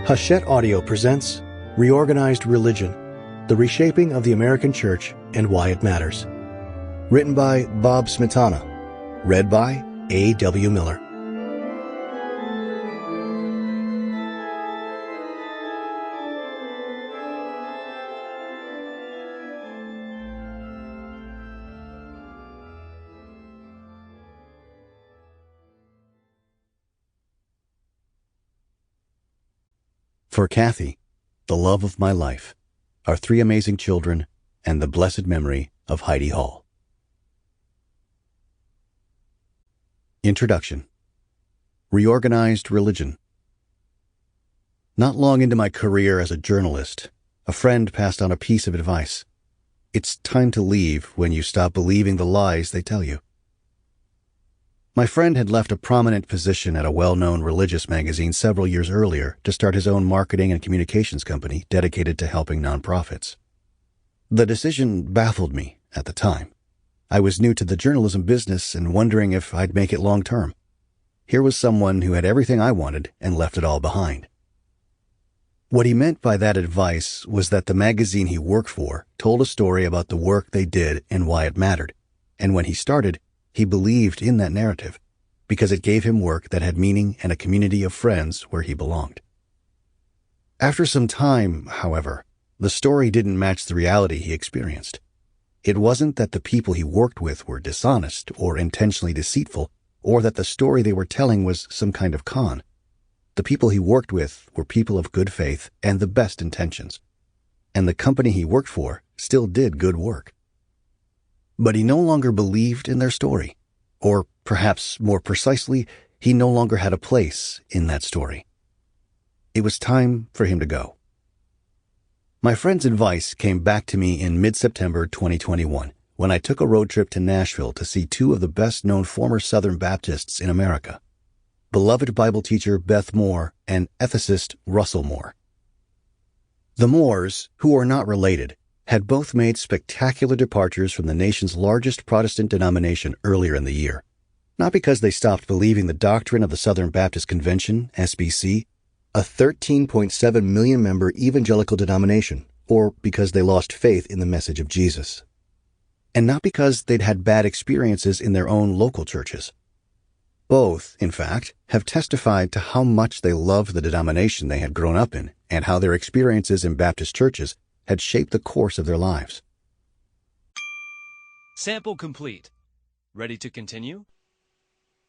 Hachette Audio presents Reorganized Religion, the Reshaping of the American Church and Why It Matters. Written by Bob Smietana. Read by A.W. Miller. For Kathy, the love of my life, our three amazing children, and the blessed memory of Heidi Hall. Introduction. Reorganized Religion. Not long into my career as a journalist, a friend passed on a piece of advice. It's time to leave when you stop believing the lies they tell you. My friend had left a prominent position at a well-known religious magazine several years earlier to start his own marketing and communications company dedicated to helping nonprofits. The decision baffled me at the time. I was new to the journalism business and wondering if I'd make it long-term. Here was someone who had everything I wanted and left it all behind. What he meant by that advice was that the magazine he worked for told a story about the work they did and why it mattered, and when he started, he believed in that narrative because it gave him work that had meaning and a community of friends where he belonged. After some time, however, the story didn't match the reality he experienced. It wasn't that the people he worked with were dishonest or intentionally deceitful, or that the story they were telling was some kind of con. The people he worked with were people of good faith and the best intentions, and the company he worked for still did good work. But he no longer believed in their story, or perhaps more precisely, he no longer had a place in that story. It was time for him to go. My friend's advice came back to me in mid-September 2021, when I took a road trip to Nashville to see two of the best-known former Southern Baptists in America, beloved Bible teacher Beth Moore and ethicist Russell Moore. The Moores, who are not related, had both made spectacular departures from the nation's largest Protestant denomination earlier in the year, not because they stopped believing the doctrine of the Southern Baptist Convention, SBC, a 13.7 million member evangelical denomination, or because they lost faith in the message of Jesus, and not because they'd had bad experiences in their own local churches. Both, in fact, have testified to how much they loved the denomination they had grown up in and how their experiences in Baptist churches had shaped the course of their lives. Sample complete. Ready to continue?